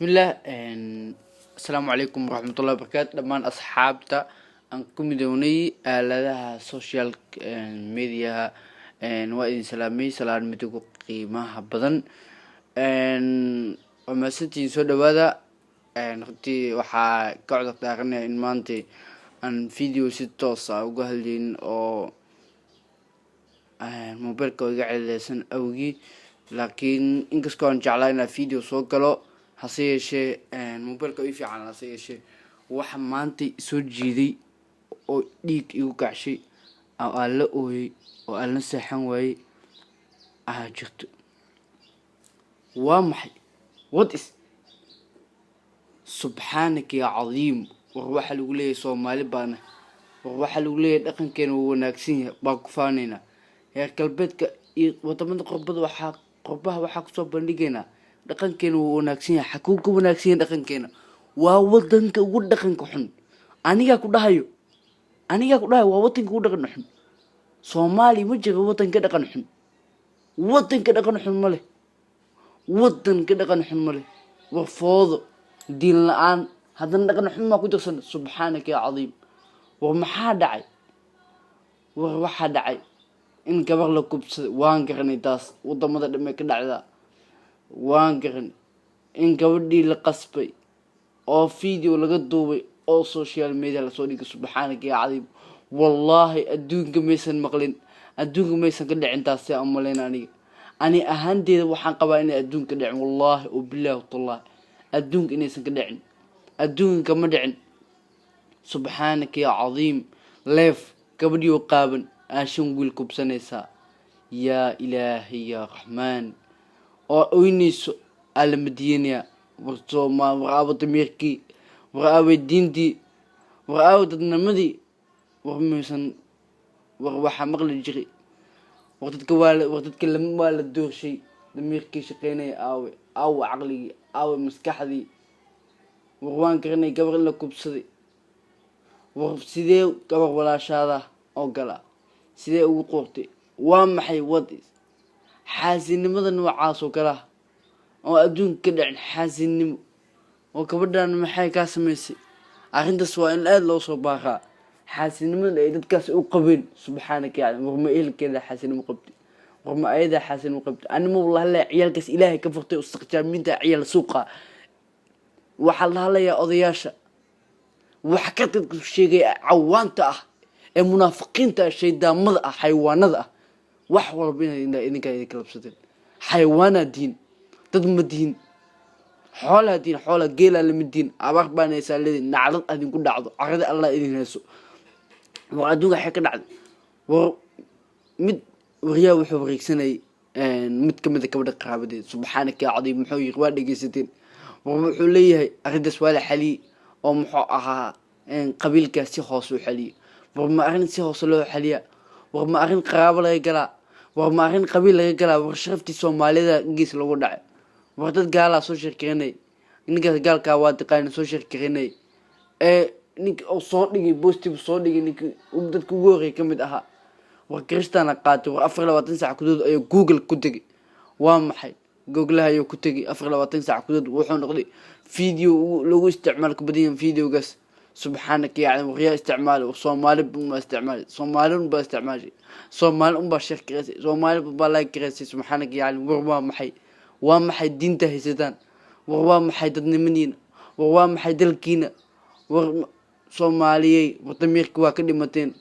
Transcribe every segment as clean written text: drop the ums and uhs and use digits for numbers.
بسم الله السلام عليكم ورحمة الله وبركاته دمان أصحابتا أنكم دوني آلادها سوشيال ميديا وإذن سلامي سلام متوقع قيمة بدن وما ستين سودا بدا نختي وحا قاعدة تاغني إن مانتي أن فيديو ستوصا وقهلين أو موبيلكا وقاعد لسن أوغي لكن إنكس كون جعلنا فيديو سوكالو hase yeeshee mobilka ii fiican hase yeeshee waxa maanta soo jiiday oo dhiig igu kacshay oo aan la ooyay oo aan la seexan waayay jirto waa maxay what is subxaanaka ya cadiim war waxa lagu leeyahay Soomaali baana war waxa lagu leeyahay dhaqankeena uu wanaagsan yahay baa ku faanayna heer galbeedka iyo wadamada qurbaha waxa ku soo bandhigeena dhaqankeena uu wanaagsan yahay xakuu ku wanaagsan yahay dhaqankeena waa wadanka ugu dhaqanka xun aniga ku dhahayo waa wadanka ugu dhaqan xun Soomaali ma jiro wadanka dhaqan xun war foodo diin la'aan hadan dhaqan xun ma ku jirsan subxaanaka ya cadiim war maxaa dhacay war waxa dhacay in gabar la kubsado waan garanay taas wadamada dhamay ka dhacda waan garan in gabadhii la qasbay oo video laga duubay oo social media la soo dhigay subxaanaka ya cadiim wallahi adduunka maysan maqlin adduunka maysan ka dhicin taas si amaleen ani ahaanteeda waxaan qabaa in adduunka dhicin wallahi oo billahi tallahi adduunka inaysan ka dhicin adduunka ma dhicin subxaanaka ya cadiim leef gabadhii oo qaaban aashan wiil kubsanaysa ya ilaahi ya raxmaan oo oynayso almadiyana warsooma waraabo dameerkii waraabo diintii waraabo dadnimadii warmaysan war waxa maqli jiray war dadka lama la doorshay dameerkii shaqeynay aawe aqligii aawe maskaxdii war waan garanay gabar la kubsaday war sidee gabar walaashaada oo gala sidee ugu qoortay waa maxay wadis xaasinimada noocaas oo kala oo adduunka ka dhicin xaasinimo oo gabadhan maxay ka sameysay arrintaas waa in aad loo soo baaqa xaasinimada ay dadkaas u qabeen subxaanaka ya warma eelkeeda xaasinimo qabtay warma ayada xaasinimo qabtay animo wallahi la ciyalkaas ilaahay ka furtay oo saqjaaminta ciyal suuqa waxa la halayaa odayaasha wax ka dadku sheegay cawaanta ah ee munaafiqiinta shaydaamada ah xayawaanada ah wax walba idinka labsadeen xayawaana diin dad ma diin xoolaha diin xoola geela lama diin abaar baan ay saaladeen naclad adinku dhacdo carada Allah idin hayso waa adduunka xaq ka dhacday war mid wariyaa wuxuu wareegsanay mid kamid ah gabadha qaraabadeed subxaanaka ya cadiim muxuu yiri waa dhageysateen war wuxuu leeyahay arintaas waa la xaliyay oo muxuu ahaa qabiilkaas si hoos u xaliyay war ma arin si hoos loo xaliyaa war ma arin qaraabo laga galaa war ma arin qabiil laga galaa war sharaftii Soomaalida gees lagu dhacay war dad gaala soo shirkeenay ninka gaalka waa taqaan soo shirkeenay ninka oo soo dhigay positive soo dhigay ninka dadka ugu horeeyay kamid ahaa war Kristaana qaato war 24 saac kudood ay Google ku tagay waa maxay Google ayuu ku tagay 24 saac kudood wuxuu noqday video lagu isticmaal ka badan videogaas subxaanaka ya cadiim wariyaa isticmaal Soomaali baa isticmaal Soomaali baa shirkiyay Soomaali baa la kireysay subxaanaka ya cadiim war waa maxay diinta haysadaan war waa maxay dadnimadiina war waa maxay dalkiina war Soomaaliyay wadameerka waa ka dhimateen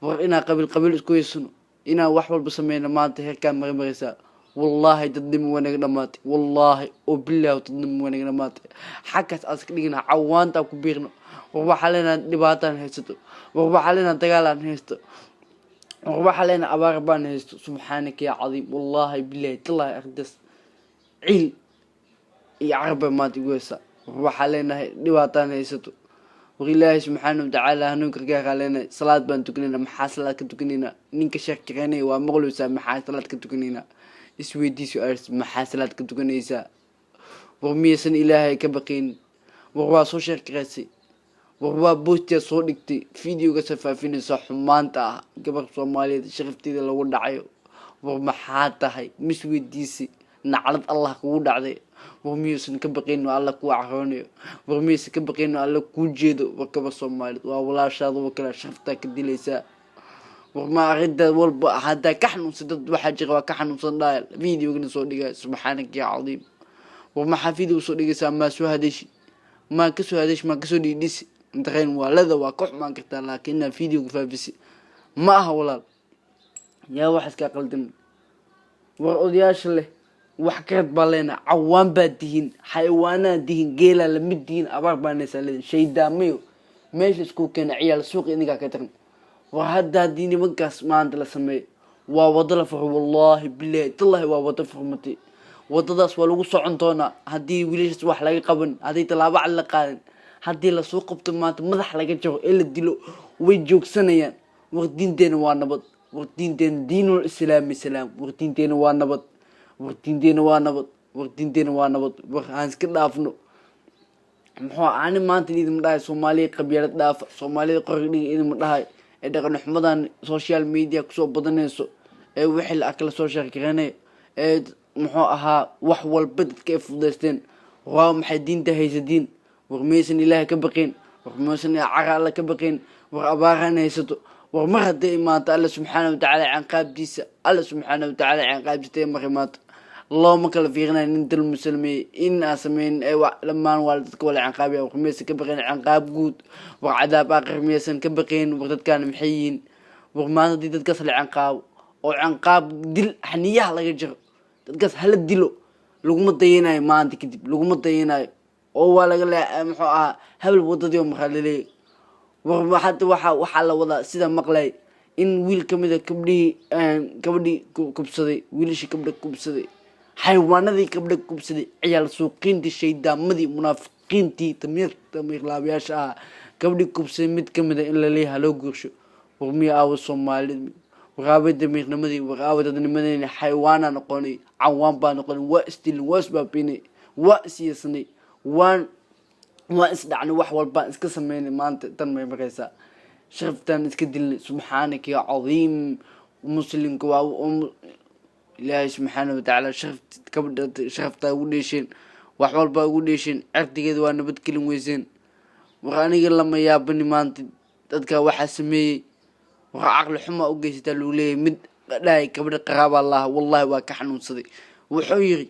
war ina qabiil isku yeesano ina wax walba sameeyna maanta heerka maraysa wallahi dadnimo wanaag dhamaatay wallahi oo billahi dadnimo wanaag dhamaatay xakaas aska dhigina cawaanta ku biirno war waxa leena dhibaataan haysto war waxa leena dagaalan haysto war waxa leena abaar baan haysto subxaanaka ya cadiim wallahi billahi tallahi ardas ciil iyo carab ma digaysa war waxa leena dhibaataan haysto war ilaahay subxaanahu wa ta'ala hanuunka gaar leena salaad baan tukanayna maxaa salaad ka tukanayna ninka sheekeenay waa maqluusa maxaa salaad ka tukanayna isweydiiso maxaa salaad ka tukanaysa war miyaysan ilaahay ka baqin war waa soo sheekeysay war waa boostiya soo dhigtay videoga safaafinaysa xumaanta ah gabar Soomaaliyeed sharafteeda lagu dhacayo war maxaa tahay misweydiisi naclad Allah kugu dhacday warmiyuusan ka baqayno alla kuu caroonayo, warmiyuusan ka baqayno alla kuu jeedo. warkaba Soomaalid waa walaashaada oo kale sharaftaa ka dilaysaa. warma arrinta walba haddaa ka xanuunsan dad waxaa jira waa ka xanuunsan dhaayal videogana soo dhigay subxaanaka yaa cadiim. maxaa video soo dhigaysaa maa soo hadeeshi maa ka soo hadeeshi maa kasoo dhiidhisi intaqayn waalada waa ka xumaan kartaa laakiin inaa videoga faafisi ma aha walaal. yaa wax iska qaldan war odayaasha leh wax karad baa leena cawaan baa dihin xayawaanaa dihin geelaa lamid dihin abaar baa naysaa leedin shaydaamayo meesha isku keena ciyaal suuq idinkaa ka tagan. war hadda haddii nimankaas maanta la sameeyo waa wado la furo wallaahi bilaahi tallahi waa wado furmatay. wadadaas waa lagu socon doonaa haddii wiilashaas wax laga qaban, haddii tallaabo cad la qaadan, haddii lasoo qabto maanta madax laga jaro ee la dilo way joogsanayaan. war diinteena waa nabad, war diinteena diinul islaami salaam, war diinteena waa nabad, war diinteena waa nabad, war diinteena waa nabad. war aan iska dhaafno muxuu ani maanta idin dhahay Soomaaliya qabyaalad dhaafa, Soomaalida qorga dhiga idin dhahay ee dhaqan xumadan social media kusoo badanayso ee wixii la kala soo sheekeynay ee muxuu ahaa wax walba dadka ay fudeysteen. waa maxay diinta haysadin? war meesan ilaahay ka baqeen, war meesan cara alla ka baqeen, war abaaraan haysato. war mar hadday imaanta alla subxaanahu wa tacaala canqaabtiisa, alla subxaanahu wa tacaala canqaabtiisa mar imaanta looma kala fiirinayo nin dal muslimiin in aan sameyn ee lamaan waa dadka wala canqaabiya. war meesan ka baqeen canqaab guud, war cadaab aakhir meesan ka baqeen. war dadkaan maxay yihiin? war maanta haddii dadkaas la canqaabo oo canqaab dil xaniyaha laga jiro dadkaas hala dilo laguma dayanayo maanta kadib laguma dayanayo oo waa laga muxuu ahaa habal wadadii oo maxaa laleeyahay. war hadda waxaa la wadaa sida maqlay in wiil ka mid a gabadhii kubsaday, wiilashii gabdha kubsaday, xayawaanadii gabdha kubsaday, ciyaal suuqiintii, shaydaamadii, munaafiqiintii, tamiir laabayaasha ahaa gabdhii kubsaday mid ka mid a in la leeyahay loo guursho. war miya aawa Soomaalid, war aawa damiirnimadii, war aawa dadnimadii. xayawaanaa noqonay, cawaan baa noqonay, waa isdilin, waa isbaabinay, waa isyeesanay, waa isdhacnay, wax walbaan iska sameynay. maanta tan may maraysaa sharaftaan iska dilnay. subxaanaka yaa cadiim. muslimka waa ilaahay subxaanahu wa tacaala sharaftaa ugu dheesheen, wax walbaa ugu dheesheen, cirdigeeda waa nabadgelin weyseen. war aniga lama yaabani maanta dadka waxaa sameeyey. war caqli xumaa u geysataa lagu leeyahay mid dhahay gabadha qaraabaa laha wallahi waa ka xanuunsaday. wuxuu yiri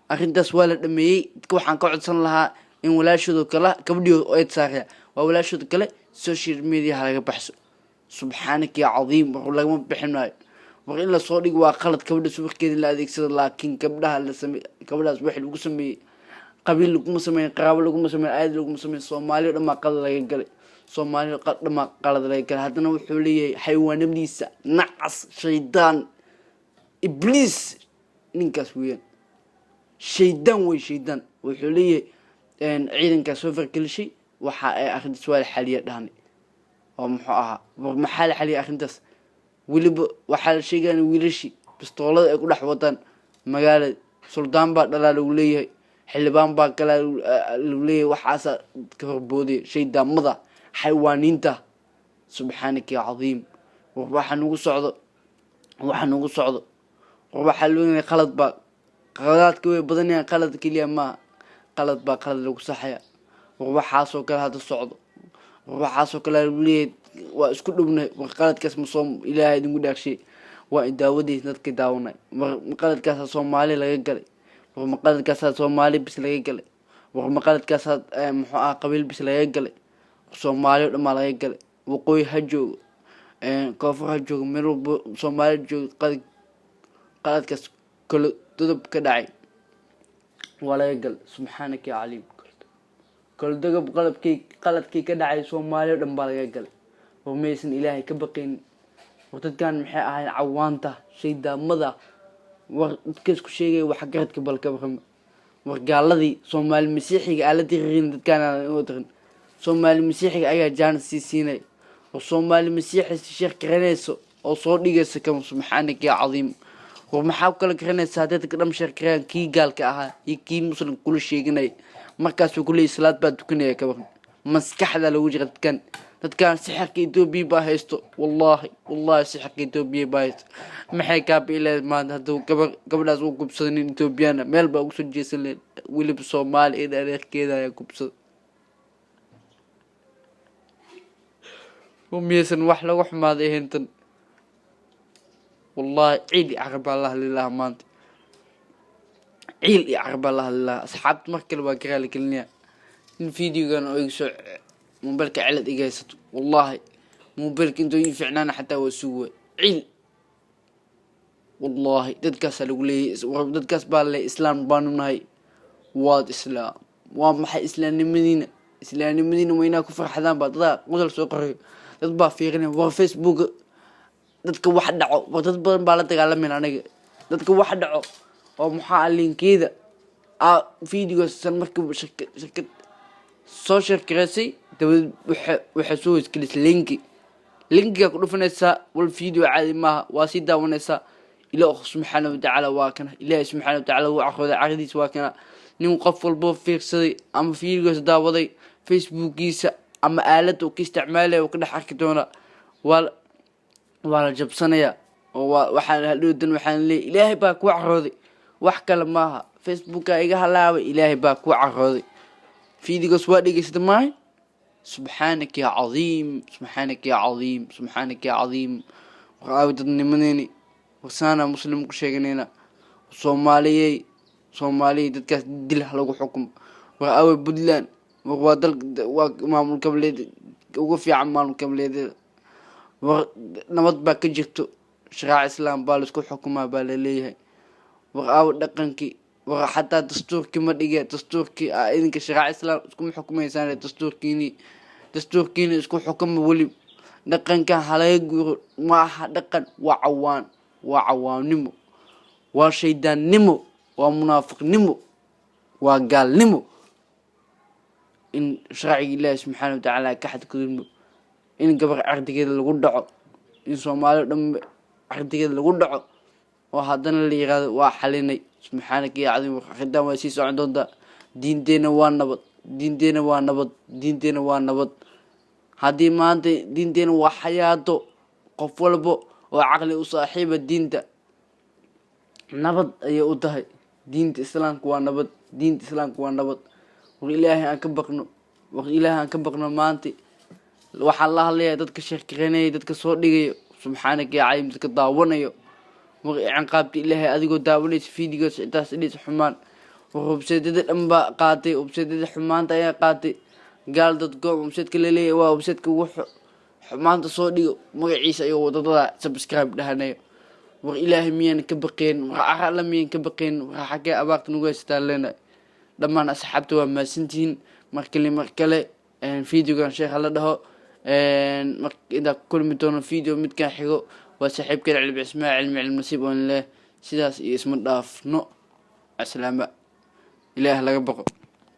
arrintaas waa la dhameeyey. dadka waxaan ka codsan lahaa in walaashooda kale gabadhii eed saaraya waa walaashooda kale social media laga baxso. subxaanaka yaa cadiim. war lagama bixinayo. war in lasoo dhigo waa qalad gabadha subarkeeda la adeegsado, laakiin gabdhaha la sameey gabadhaas wax lagu sameeyey qabiil laguma sameeyin, qaraabo laguma sameeyin, aayad laguma sameeyin. Soomaaliya dhamaa qalad laga galay, Soomaaliya dhamaa qalad laga galay. haddana wuxuu leeyahay xayawaanimadiisa nacas shaydaan ibliis ninkaas weeyaan shaydaan wey shaydaan. wuxuu leeyahay ciidankaas soo fargelishay waxa ay arrintaas waa la xaliya dhahnay oo muxuu ahaa. war maxaa la xaliyay arrintaas? weliba waxaa la sheegaya wiilashii bistoolada ay ku dhex wadaan magaalada. suldaan baa dhalaa lagu leeyahay, xildhibaan baa kalaa lagu leeyahay. waxaasaa ka horboodaya shaydaamada xayawaaniinta. subxaanaka yaa cadiim. war waxaa nagu socdo war waxaa looyahay qalad baa qaladaadka way badanayaan. qalad keliya maaha, qalad baa qalad lagu saxaya. war waxaasoo kale hadda socdo, war waxaasoo kale lagu leeyahay waa isku dhownahay. war qaladkaas masoo ilaahay idinku dhaagshay waa daawadaysa dadka daawanay. war qaladkaasa Soomaali laga galay, war qaladkaasa Soomaali bis laga galay, war qaladkaasa muxuu ahaa qabiil bis laga galay. Soomaali dhamaa laga galay. waqooyi ha joogo, koonfur ha joogo, meel walba Soomaali joogo. qaladkaas kala dodob ka dhacay waa laga galay. subxaanaka yaa caliim. kala dodob qaladkii ka dhacay Soomaaliya dhan baa laga galay. war maysan ilaahay ka baqaynin. war dadkan maxay ahayn cawaanta shaydaamada. war dadkaas ku sheegaya wax garadka balka barama. war gaaladii Soomaali masiixiga ala dirin dadkan oo dirin Soomaali masiixiga ayaa jaan siinay. war Soomaali masiixi sheekh karanayso oo soo dhigaysa kam. subxaanaka yaa cadiim. war maxaa kala garanaysaa dadka dham sheekayaan kii gaalka ahaa iyo kii muslim kula sheeganay markaas uu ku leeyahay salaad baa tukanaya ka badan. maskaxda lagu jira dadkan sixirka Itoobiya baa haysto wallahi sixirka Itoobiya baa haysto maxay kaabiilay maanta haduu gabadhaas uu gubsado nin Itoobiyana meel baa ugu soo jeesan leed wiliba Soomaali ee dheerkeeda ay gubsado وميسن wax lagu xumaaday hintan والله عيد عقب الله لله مانت عيد عقب الله لله أصحابت مركل وقرالي كلنيا الفيديو كانوا يقصوا موبايلك علد إجازت والله موبايلك انتو ينفعنانا حتى وسوى عيد والله ددكاس لي ددكاس بالله إسلام بانوناي واد إسلام ومحي إسلام المدينة وينا كفر حذان بعض مدل سوقري dadba fiiqin waa Facebook dadka wax dhaco dad badan baa la dagaalameen aniga dadka wax dhaco oo maxaa linkeeda video san markii shirkad soo shirkaysay dawlad waxa soo iskilis linkiga ku dhufanaysa wal video caadi ma waa si daawanaysa ilaahu subhanahu wa ta'ala waa kana ilaahu subhanahu wa ta'ala waa aqooda aqdiis waa kana nin qof walbo fiirsaday ama videos daawaday facebookiisa ama aalad uu ka isticmaalay oo ka dhex arki doona wala jabsanaya oo waxaan hadhowdan waxaan leeyahay ilaahay baa ku carooday wax kale maaha facebook iga halaabay ilaahay baa ku carooday fiidigoos waa dhigaysada maay subhanaka ya azim subhanaka ya azim subhanaka ya azim waqaawdad nimadeeni wasaana muslim ku sheeganayna Soomaaliyeey dadkaas dil lagu xukumo waa Puntland وقادر ومامون كمليد وقف يا عمال كمليد ونمط باكجتو شرع إسلام بالسكو حكومة بالليه وقاو دقنكي وحتى دستوركي ما دقيق دستوركي إنك شرع إسلام سكو حكومة إنسان دستوركيني سكو حكومة ولي دقن كان حلايق ما دقن وعوان نمو وشيطان نمو ومنافق نمو وقال نمو إن شرع الله سبحانه وتعالى كحد كذب إن قبل عقد كذا الغدعة إن Soomaali دم عقد كذا الغدعة وهذا اللي يغاد وحليني سبحانك يا عظيم خدام وسيس عندهم ده دين دينا وان نبض هذه ما أنت دين دينا وحياته قفل بو وعقل وصاحب الدين ده نبض يؤده دين الإسلام كوان نبض وإلهي أن كبقنا مانتي وحا الله ليه دادك شيخيني دادك صدقي سبحانك يا عظيم دادك داونيو وعنقابتي إلهي أدقو داونيس فيديو سعتاس إليس حمان وبسيدة الأنباء قاتي وبسيدة حمان تايا قاتي قال دادكو وبسيدك لليه وبسيدك حمان تصدقو مغعيس أيو ودادا سبسكرايب دهانيو وإلهي ميان كبقين وعلى ميان كبقين وحكي أباقت نغيستان لنا dhammaan asxaabta waa maasantiin markale video kan sheekh la dhaho inta kulmi doono video midkan xigo waa saaxiibkeen cilmi ismaaciil cilmi nasiib oo leh sidaas iyo isma dhaafno aslaama ilaah laga baqo